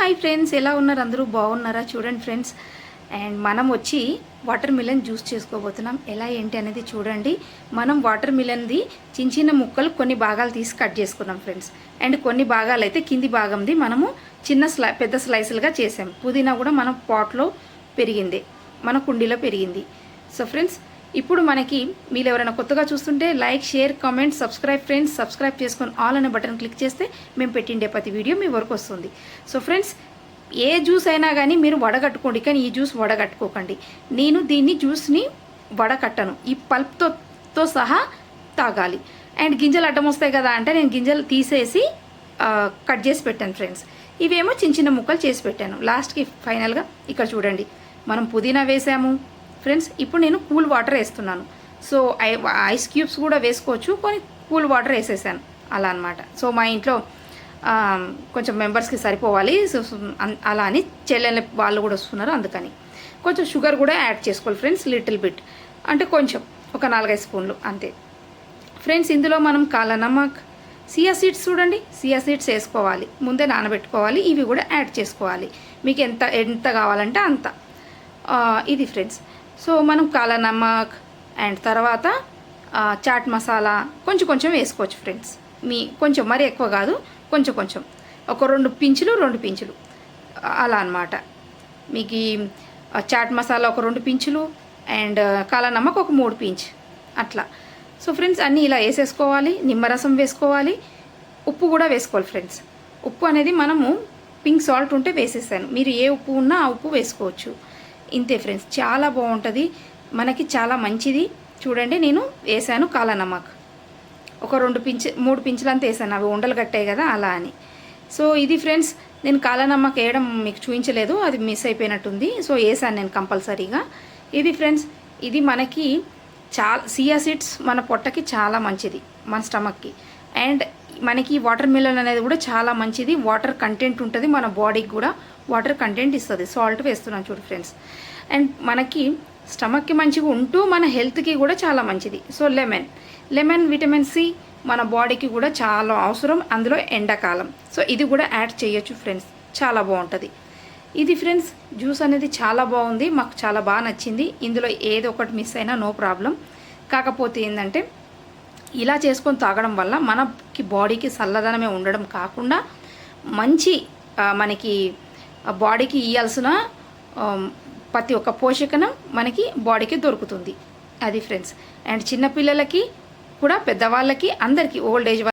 Hi friends, ఎలా ఉన్నారు? అందరూ బాగున్నారా? చూడండి ఫ్రెండ్స్, అండ్ మనం వచ్చి వాటర్ మిలన్ జ్యూస్ చేసుకోబోతున్నాం. ఎలా ఏంటి అనేది చూడండి. మనం వాటర్ మిలన్ది చిన్న చిన్న ముక్కలు కొన్ని భాగాలు తీసి కట్ చేసుకున్నాం ఫ్రెండ్స్. అండ్ కొన్ని భాగాలు అయితే కింది భాగంది మనము పెద్ద స్లైసులుగా చేసాం. పుదీనా కూడా మన పాట్లో పెరిగింది, మన కుండీలో పెరిగింది. సో ఫ్రెండ్స్, ఇప్పుడు మనకి మీరు ఎవరైనా కొత్తగా చూస్తుంటే like, share, comment, subscribe friends. Subscribe చేసుకొని ఆల్ అనే బటన్ క్లిక్ చేస్తే మేము పెట్టిండే ప్రతి వీడియో మీ వరకు వస్తుంది. సో ఫ్రెండ్స్, ఏ జ్యూస్ అయినా కానీ మీరు వడగట్టుకోండి, కానీ ఈ జ్యూస్ వడగట్టుకోకండి. నేను దీన్ని జ్యూస్ని వడకట్టను, ఈ పల్ప్తో సహా తాగాలి. అండ్ గింజలు అడ్డం వస్తాయి కదా అంటే నేను గింజలు తీసేసి కట్ చేసి పెట్టాను ఫ్రెండ్స్. ఇవేమో చిన్న చిన్న ముక్కలు చేసి పెట్టాను. లాస్ట్కి ఫైనల్గా ఇక్కడ చూడండి, మనం పుదీనా వేసాము ఫ్రెండ్స్. ఇప్పుడు నేను కూల్ వాటర్ వేస్తున్నాను. సో ఐస్ క్యూబ్స్ కూడా వేసుకోవచ్చు, కొన్ని కూల్ వాటర్ వేసేసాను అలా అనమాట. సో మా ఇంట్లో కొంచెం మెంబర్స్కి సరిపోవాలి, సో అలా అని చెల్లెళ్ళ వాళ్ళు కూడా వస్తున్నారు, అందుకని కొంచెం షుగర్ కూడా యాడ్ చేసుకోవాలి ఫ్రెండ్స్. లిటిల్ బిట్ అంటే కొంచెం ఒక 4-5 స్పూన్లు అంతే ఫ్రెండ్స్. ఇందులో మనం కాలా నమక్, సియా సీడ్స్ చూడండి, సియా సీడ్స్ వేసుకోవాలి, ముందే నానబెట్టుకోవాలి. ఇవి కూడా యాడ్ చేసుకోవాలి, మీకు ఎంత కావాలంటే అంత. ఇది ఫ్రెండ్స్. సో మనం కాలా నమక్ అండ్ తర్వాత చాట్ మసాలా కొంచెం కొంచెం వేసుకోవచ్చు ఫ్రెండ్స్. కొంచెం మరీ ఎక్కువ కాదు, కొంచెం కొంచెం, ఒక 2 పించులు అలా అనమాట. మీకు చాట్ మసాలా ఒక 2 పించులు అండ్ కాలా నమక్ ఒక 3 పించ్ అట్లా. సో ఫ్రెండ్స్, అన్నీ ఇలా వేసేసుకోవాలి. నిమ్మరసం వేసుకోవాలి, ఉప్పు కూడా వేసుకోవాలి ఫ్రెండ్స్. ఉప్పు అనేది మనము పింక్ సాల్ట్ ఉంటే వేసేసాను, మీరు ఏ ఉప్పు ఉన్నా ఆ ఉప్పు వేసుకోవచ్చు. ఇంతే ఫ్రెండ్స్, చాలా బాగుంటుంది, మనకి చాలా మంచిది. చూడండి, నేను వేసాను కాలా నమక్ ఒక 3 పించులంతా వేసాను, అవి ఉండలు కట్టాయి కదా అలా అని. సో ఇది ఫ్రెండ్స్, నేను కాలా నమక్ వేయడం మీకు చూపించలేదు, అది మిస్ అయిపోయినట్టుంది. సో వేసాను నేను కంపల్సరీగా. ఇది ఫ్రెండ్స్, ఇది మనకి సియా సీడ్స్ మన పొట్టకి చాలా మంచిది, మన స్టమక్కి. అండ్ మనకి వాటర్ మిలన్ అనేది కూడా చాలా మంచిది, వాటర్ కంటెంట్ ఉంటుంది, మన బాడీకి కూడా వాటర్ కంటెంట్ ఇస్తుంది. సాల్ట్ వేస్తున్నాను చూడు ఫ్రెండ్స్. అండ్ మనకి స్టమక్కి మంచిగా ఉంటూ మన హెల్త్కి కూడా చాలా మంచిది. సో లెమన్ విటమిన్ సి మన బాడీకి కూడా చాలా అవసరం, అందులో ఎండాకాలం. సో ఇది కూడా యాడ్ చేయొచ్చు ఫ్రెండ్స్, చాలా బాగుంటుంది. ఇది ఫ్రెండ్స్, జ్యూస్ అనేది చాలా బాగుంది, మాకు చాలా బాగా నచ్చింది. ఇందులో ఏదో ఒకటి మిస్ అయినా నో ప్రాబ్లం. కాకపోతే ఏంటంటే ఇలా చేసుకొని తాగడం వల్ల మనకి బాడీకి చల్లదనమే ఉండడం కాకుండా మంచి మనకి బాడీకి ఇవ్వాల్సిన ప్రతి ఒక్క పోషకం మనకి బాడీకి దొరుకుతుంది. అది ఫ్రెండ్స్. అండ్ చిన్నపిల్లలకి కూడా, పెద్దవాళ్ళకి, అందరికీ, ఓల్డ్ ఏజ్